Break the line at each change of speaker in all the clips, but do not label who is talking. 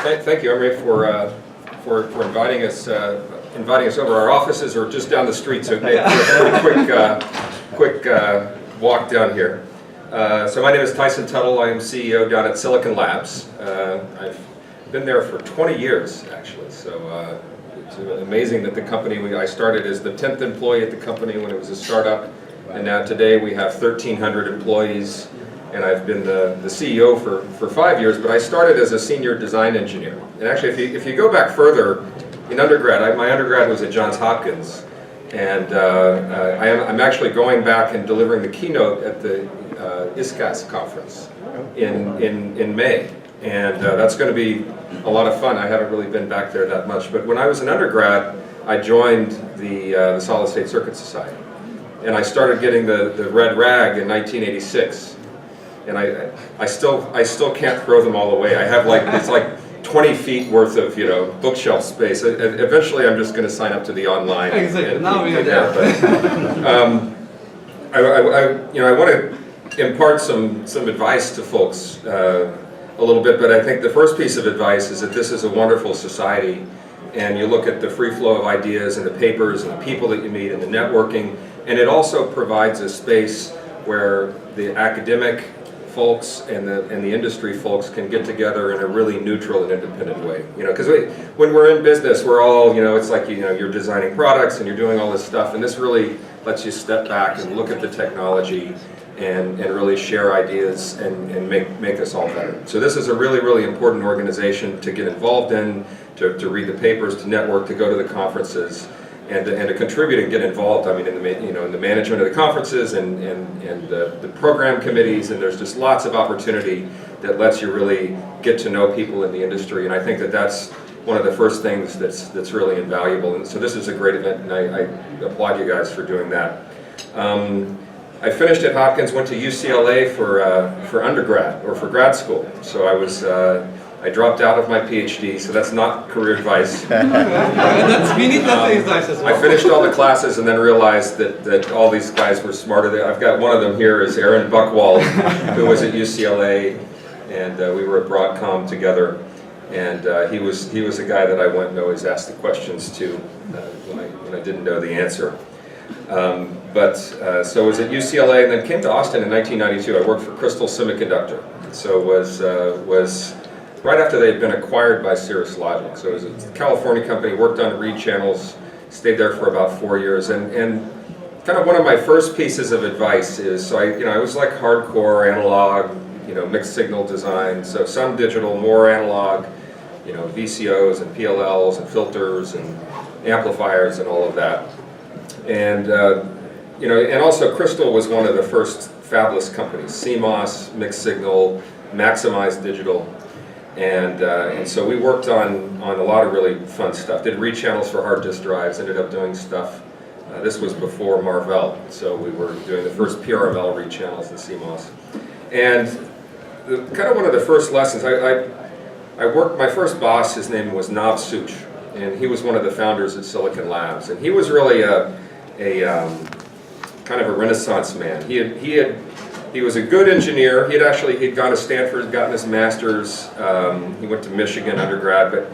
Thank you, Emery, for inviting us over. Our offices are just down the street, so it made a pretty quick walk down here. So my name is Tyson Tuttle. I am CEO down at Silicon Labs. I've been there for 20 years, actually. So it's amazing that the company I started as the 10th employee at the company when it was a startup, and now today we have 1,300 employees. And I've been the CEO for 5 years, but I started as a senior design engineer. And actually, if you go back further, in undergrad, my undergrad was at Johns Hopkins, and I'm actually going back and delivering the keynote at the ISCAS conference in May. And that's going to be a lot of fun. I haven't really been back there that much. But when I was an undergrad, I joined the Solid State Circuit Society. And I started getting the red rag in 1986. And I still can't throw them all away. I have it's like 20 feet worth of bookshelf space. Eventually, I'm just going to sign up to the online.
Exactly. Now we are there.
I want to impart some advice to folks a little bit, but I think the first piece of advice is that this is a wonderful society, and you look at the free flow of ideas and the papers and the people that you meet and the networking, and it also provides a space where the academic folks and the industry folks can get together in a really neutral and independent way. Because when we're in business, we're all, it's like you're designing products and you're doing all this stuff, and this really lets you step back and look at the technology and really share ideas and make us all better. So this is a really, really important organization to get involved in, to read the papers, to network, to go to the conferences, and to contribute and get involved. I mean, in the management of the conferences and the program committees, and there's just lots of opportunity that lets you really get to know people in the industry. And I think that's one of the first things that's really invaluable. And so this is a great event, and I applaud you guys for doing that. I finished at Hopkins, went to UCLA for undergrad or for grad school. So I dropped out of my PhD, so that's not career advice.
We need that advice as well.
I finished all the classes and then realized that all these guys were smarter. I've got one of them here is Aaron Buchwald, who was at UCLA, and we were at Broadcom together. And he was a guy that I went and always asked the questions to when I didn't know the answer. So I was at UCLA and then came to Austin in 1992. I worked for Crystal Semiconductor. So was right after they had been acquired by Cirrus Logic. So it was a California company, worked on read channels, stayed there for about 4 years. And kind of one of my first pieces of advice is, so I was like hardcore analog, mixed signal design. So some digital, more analog, VCOs and PLLs and filters and amplifiers and all of that. And, and also Crystal was one of the first fabless companies, Cmos, mixed signal, maximized digital. And so we worked on a lot of really fun stuff. Did read channels for hard disk drives, ended up doing stuff. This was before Marvell, so we were doing the first PRML read channels in CMOS. And kind of one of the first lessons, I worked, my first boss, his name was Nav Such, and he was one of the founders at Silicon Labs. And he was really a kind of a Renaissance man. He was a good engineer. He'd gone to Stanford, gotten his master's. He went to Michigan undergrad, but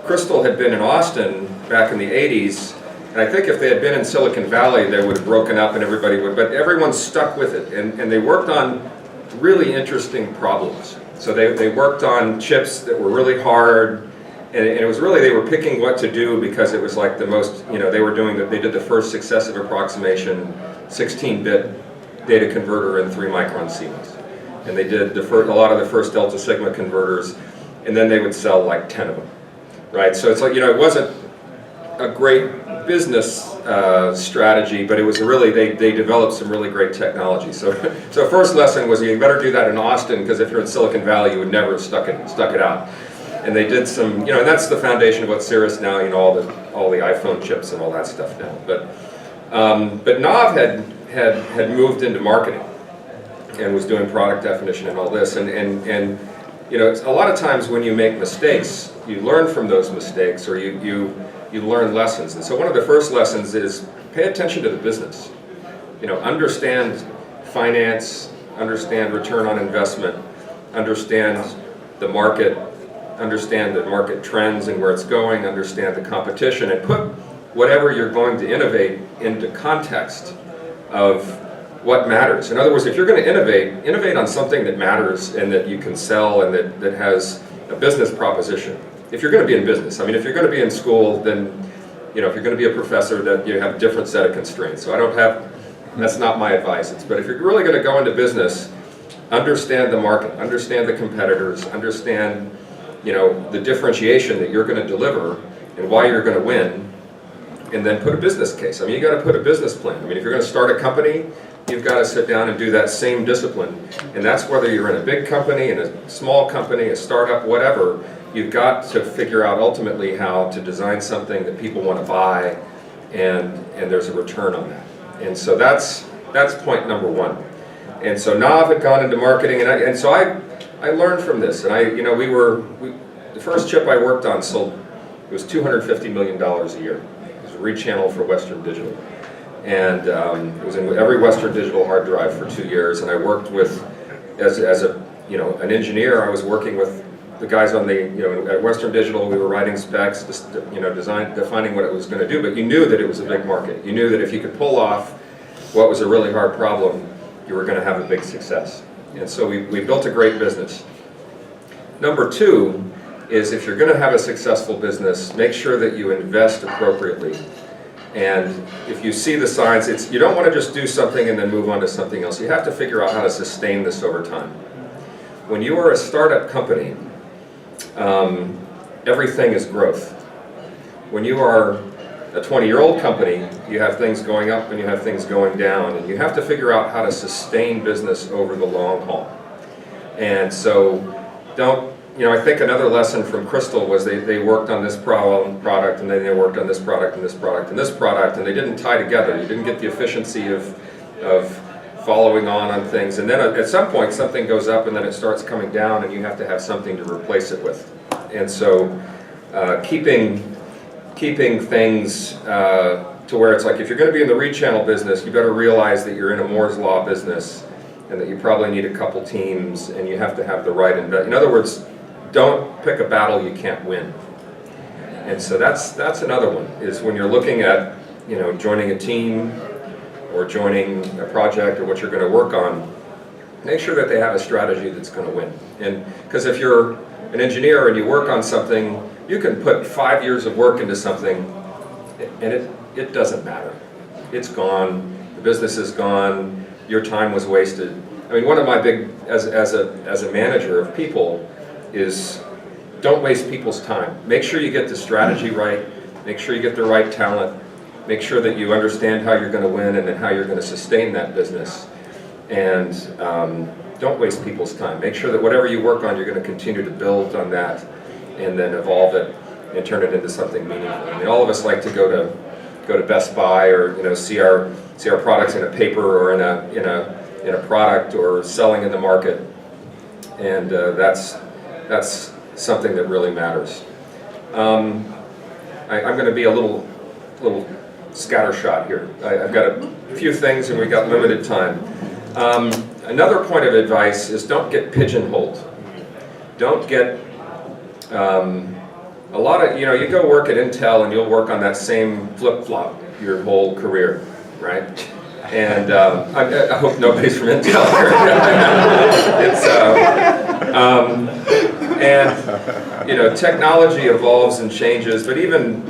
Crystal had been in Austin back in the 80s, and I think if they had been in Silicon Valley, they would have broken up and everybody would, but everyone stuck with it, and they worked on really interesting problems. So they worked on chips that were really hard, and it was really, they were picking what to do because it was like the most, they did the first successive approximation, 16-bit data converter in 3-micron CMOS. And they did a lot of the first delta sigma converters, and then they would sell like 10 of them, right? So it's like, it wasn't a great business strategy, but it was really, they developed some really great technology. So first lesson was you better do that in Austin, because if you're in Silicon Valley, you would never have stuck it out. And they did some, and that's the foundation of what Cirrus now, all the iPhone chips and all that stuff now. But Nav had moved into marketing and was doing product definition and all this. And a lot of times when you make mistakes, you learn from those mistakes, or you learn lessons. And so one of the first lessons is pay attention to the business. Understand finance, understand return on investment, understand the market, understand the market trends and where it's going, understand the competition, and put whatever you're going to innovate into context of what matters. In other words, if you're going to innovate on something that matters and that you can sell and that has a business proposition. If you're going to be in business, I mean, if you're going to be in school, then, you know, if you're going to be a professor, then you have a different set of constraints. So that's not my advice. But if you're really going to go into business, understand the market, understand the competitors, understand, you know, the differentiation that you're going to deliver and why you're going to win, and then put a business case. I mean, you got to put a business plan. I mean, if you're going to start a company, you've got to sit down and do that same discipline. And that's whether you're in a big company, in a small company, a startup, whatever, you've got to figure out ultimately how to design something that people want to buy, and there's a return on that. And so that's point number one. And so Nav had gone into marketing, and so I learned from this. And the first chip I worked on sold, it was $250 million a year. It was a rechannel for Western Digital. And it was in every Western Digital hard drive for 2 years. And I worked with, as an engineer, I was working with the guys on at Western Digital. We were writing specs, defining what it was going to do. But you knew that it was a big market. You knew that if you could pull off what was a really hard problem, you were going to have a big success. And so we built a great business. Number two is, if you're going to have a successful business, make sure that you invest appropriately. And if you see the signs, you don't want to just do something and then move on to something else. You have to figure out how to sustain this over time. When you are a startup company, everything is growth. When you are a 20-year-old company, you have things going up and you have things going down, and you have to figure out how to sustain business over the long haul. And so I think another lesson from Crystal was they worked on this product, and then they worked on this product and this product and this product, and they didn't tie together. You didn't get the efficiency of following on things. And then at some point something goes up and then it starts coming down, and you have to have something to replace it with. And so keeping things to where it's like, if you're going to be in the rechannel business, you better realize that you're in a Moore's Law business, and that you probably need a couple teams, and you have to have the right investment. In other words, don't pick a battle you can't win. And so that's another one, is when you're looking at joining a team or joining a project or what you're going to work on, make sure that they have a strategy that's going to win. And because if you're an engineer and you work on something, you can put 5 years of work into something, and it doesn't matter. It's gone. The business is gone. Your time was wasted. I mean, one of my big, as a manager of people, is don't waste people's time. Make sure you get the strategy right. Make sure you get the right talent. Make sure that you understand how you're going to win and then how you're going to sustain that business. And don't waste people's time. Make sure that whatever you work on, you're going to continue to build on that and then evolve it and turn it into something meaningful. I mean, all of us like to go to Best Buy, or see our products in a paper or in a product, or selling in the market, and that's something that really matters. I'm going to be a little scattershot here. I've got a few things, and we've got limited time. Another point of advice is, don't get pigeonholed. Don't get a lot of, you go work at Intel and you'll work on that same flip-flop your whole career, right? And I hope nobody's from Intel here. Technology evolves and changes, but even,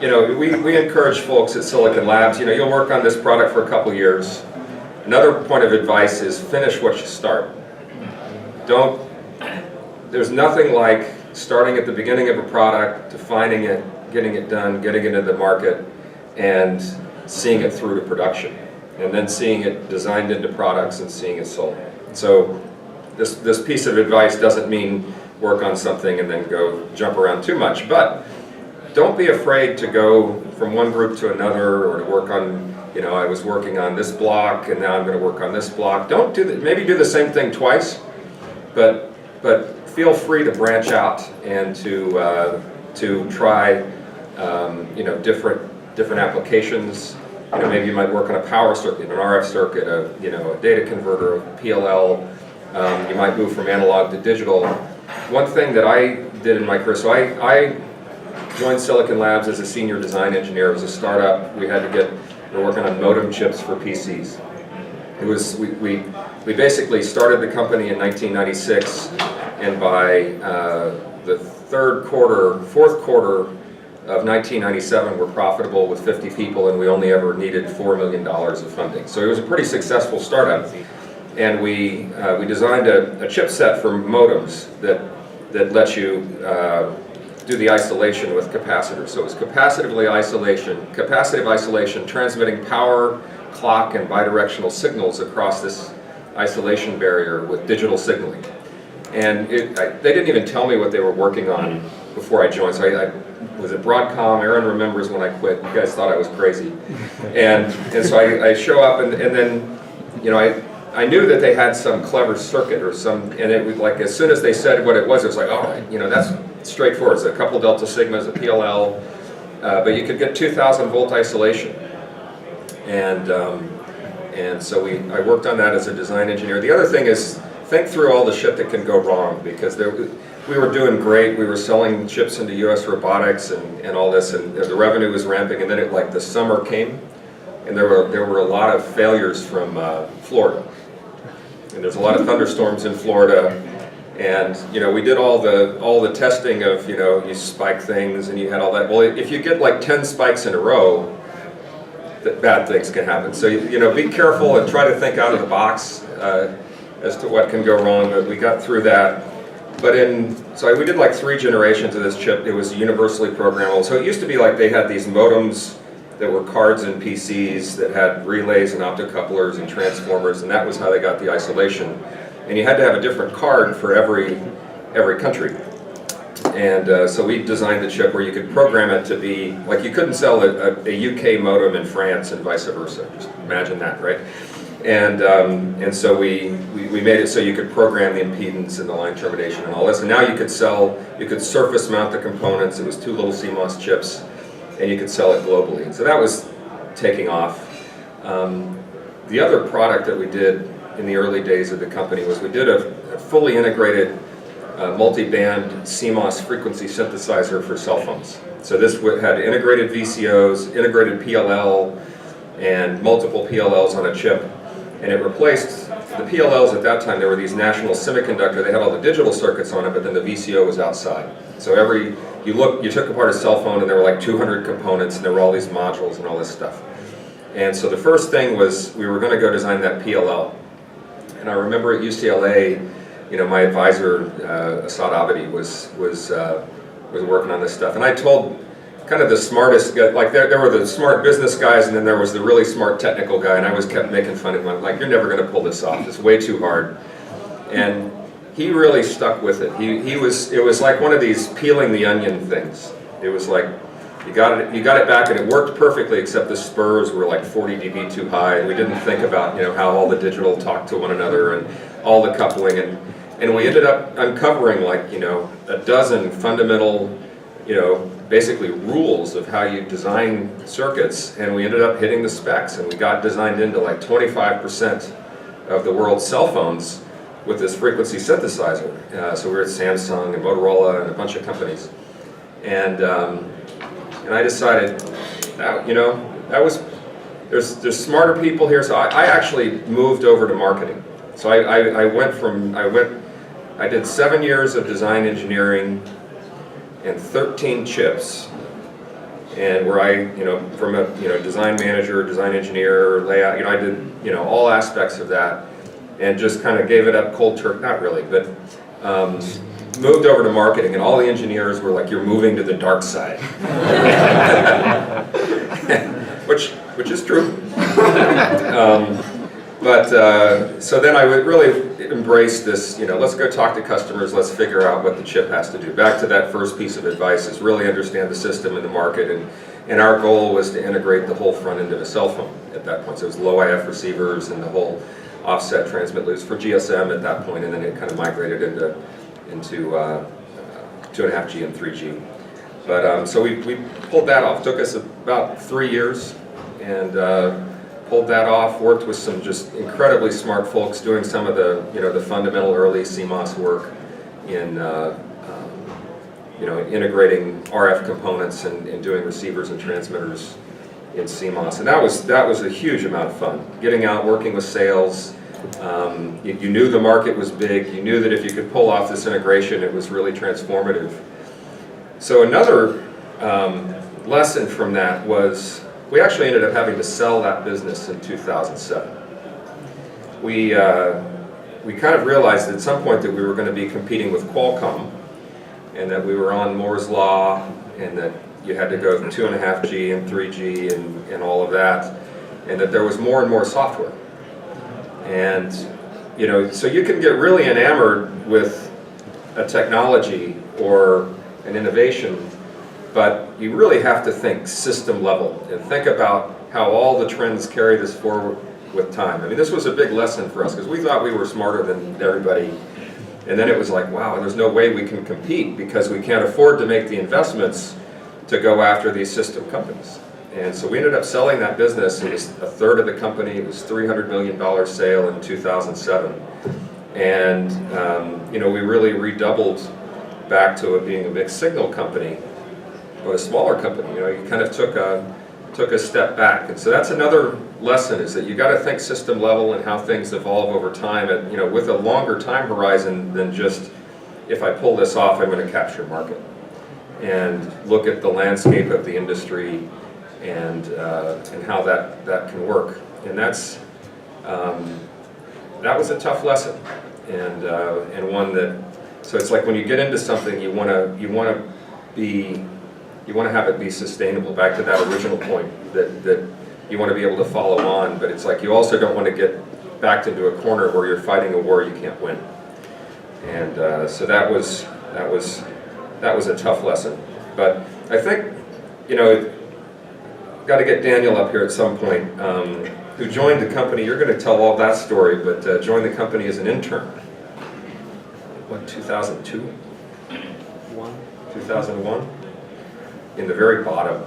we encourage folks at Silicon Labs, you'll work on this product for a couple years. Another point of advice is, finish what you start. There's nothing like starting at the beginning of a product, defining it, getting it done, getting it into the market, and seeing it through to production, and then seeing it designed into products and seeing it sold. So this piece of advice doesn't mean work on something and then go jump around too much, but don't be afraid to go from one group to another, or to work on, I was working on this block and now I'm going to work on this block. Don't do that. Maybe do the same thing twice, but feel free to branch out and to try different applications. Maybe you might work on a power circuit, an RF circuit, a data converter, a PLL. You might move from analog to digital. one thing that I did in my career, so I joined Silicon Labs as a senior design engineer. It was a startup. We were working on modem chips for PCs. We basically started the company in 1996, and by the fourth quarter of 1997, we're profitable with 50 people, and we only ever needed $4 million of funding. So it was a pretty successful startup. And we designed a chipset for modems that lets you do the isolation with capacitors. So it was capacitive isolation, transmitting power, clock, and bidirectional signals across this isolation barrier with digital signaling. And they didn't even tell me what they were working on before I joined. So I was at Broadcom. Aaron remembers when I quit. You guys thought I was crazy. And so I show up, and then, you know, I knew that they had some clever circuit or some, and it was like, as soon as they said what it was like, all right, you know, that's straightforward. It's a couple delta sigmas, a PLL, but you could get 2,000 volt isolation. And so I worked on that as a design engineer. The other thing is, think through all the shit that can go wrong, because we were doing great. We were selling chips into US robotics and all this, and the revenue was ramping, and then the summer came, and there were a lot of failures from Florida. And there's a lot of thunderstorms in Florida, and you know, we did all the testing of, you know, you spike things and you had all that. Well, if you get like 10 spikes in a row, bad things can happen. So you know, be careful and try to think out of the box as to what can go wrong. But we got through that. But so we did like 3 generations of this chip. It was universally programmable. So it used to be like they had these modems that were cards in PCs that had relays and optocouplers and transformers, and that was how they got the isolation. And you had to have a different card for every country. And so we designed the chip where you could program it to be, like, you couldn't sell a UK modem in France and vice versa. Just imagine that, right? And so we made it so you could program the impedance and the line termination and all this. And now you could surface mount the components. It was 2 little Cmos chips, and you could sell it globally. And so that was taking off. The other product that we did in the early days of the company was we did a fully integrated multi-band Cmos frequency synthesizer for cell phones. So this had integrated VCOs, integrated PLL, and multiple PLLs on a chip. And it replaced the PLLs at that time. There were these National Semiconductor. They had all the digital circuits on it, but then the VCO was outside. So you took apart a cell phone, and there were like 200 components, and there were all these modules and all this stuff. And so the first thing was we were going to go design that PLL. And I remember at UCLA, you know, my advisor, Asad Abadi, was working on this stuff. And I told kind of the smartest guy, like there were the smart business guys, and then there was the really smart technical guy, and I was kept making fun of him. I'm like, you're never going to pull this off. It's way too hard. And he really stuck with it. It was like one of these peeling the onion things. It was like, you got it back, and it worked perfectly, except the spurs were like 40 dB too high, and we didn't think about, you know, how all the digital talked to one another and all the coupling, and we ended up uncovering, like, you know, a dozen fundamental, you know, basically rules of how you design circuits, and we ended up hitting the specs, and we got designed into like 25% of the world's cell phones with this frequency synthesizer. So we were at Samsung and Motorola and a bunch of companies, and I decided that, you know, there's smarter people here. So I actually moved over to marketing. So I did 7 years of design engineering and 13 chips, and where I, you know, from a, you know, design manager, design engineer, layout, you know, I did, you know, all aspects of that, and just kind of gave it up cold turkey, not really, but moved over to marketing, and all the engineers were like, you're moving to the dark side. which is true. So then I would really embrace this, you know, let's go talk to customers, let's figure out what the chip has to do. Back to that first piece of advice is really understand the system and the market, and our goal was to integrate the whole front end of a cell phone at that point. So it was low IF receivers and the whole offset transmit loops for GSM at that point, and then it kind of migrated into 2.5G and 3G. But so we pulled that off. Took us about 3 years, and pulled that off. Worked with some just incredibly smart folks doing some of the, you know, the fundamental early CMOS work in integrating RF components and doing receivers and transmitters in Cmos. And that was a huge amount of fun. Getting out, working with sales. You knew the market was big. You knew that if you could pull off this integration, it was really transformative. So another lesson from that was we actually ended up having to sell that business in 2007. We kind of realized at some point that we were going to be competing with Qualcomm, and that we were on Moore's Law, and that you had to go 2.5G and 3G and all of that, and that there was more and more software. And so you can get really enamored with a technology or an innovation, but you really have to think system level and think about how all the trends carry this forward with time. I mean, this was a big lesson for us because we thought we were smarter than everybody. And then it was like, wow, there's no way we can compete because we can't afford to make the investments to go after these system companies. And so we ended up selling that business. It was a third of the company. It was $300 million sale in 2007. And we really redoubled back to it being a mixed signal company, but a smaller company. You kind of took a step back. And so that's another lesson, is that you got to think system level and how things evolve over time, and with a longer time horizon than just, if I pull this off, I'm going to capture market, and look at the landscape of the industry and how that can work. And that was a tough lesson, and one that, so it's like when you get into something, you want to have it be sustainable. Back to that original point, that you want to be able to follow on, but it's like you also don't want to get backed into a corner where you're fighting a war you can't win. And so that was a tough lesson. But I think got to get Daniel up here at some point, who joined the company. You're going to tell all that story, but joined the company as an intern. What, 2002? 2001? In the very bottom.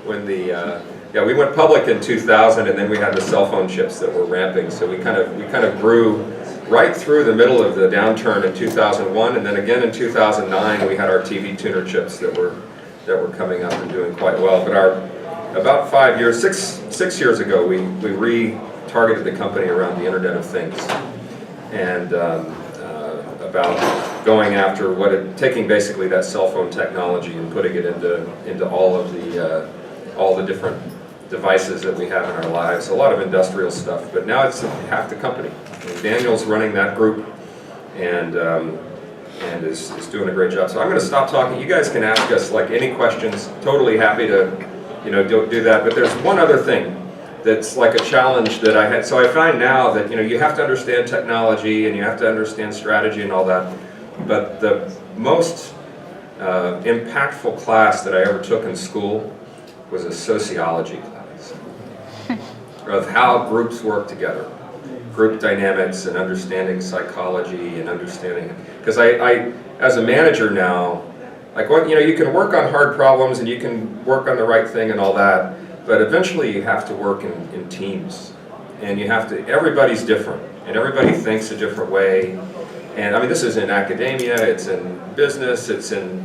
When we went public in 2000, and then we had the cell phone chips that were ramping. So we kind of grew right through the middle of the downturn in 2001, and then again in 2009 we had our TV tuner chips that were coming up and doing quite well. But about 6 years ago, we re-targeted the company around the Internet of Things, and about going after taking basically that cell phone technology and putting it into all the different devices that we have in our lives. A lot of industrial stuff, but now it's half the company. And Daniel's running that group, and is doing a great job. So I'm going to stop talking. You guys can ask us any questions. Totally happy to do that. But there's one other thing that's like a challenge that I had. So I find now that you have to understand technology and you have to understand strategy and all that. But the most impactful class that I ever took in school was a sociology class of how groups work together, group dynamics and understanding psychology and understanding. Because I as a manager now, you can work on hard problems and you can work on the right thing and all that, but eventually you have to work in teams, and everybody's different, and everybody thinks a different way. And I mean, this is in academia, it's in business, it's in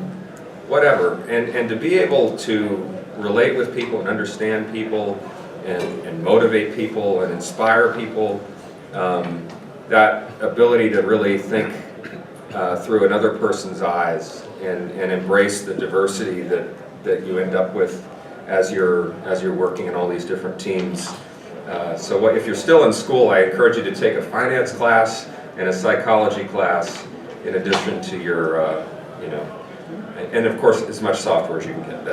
whatever, and to be able to relate with people and understand people and motivate people and inspire people, that ability to really think through another person's eyes and embrace the diversity that you end up with as you're working in all these different teams. So if you're still in school, I encourage you to take a finance class and a psychology class in addition to your, and of course as much software as you can get.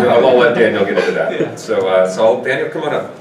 I'll let Daniel get into that. So Daniel, come on up.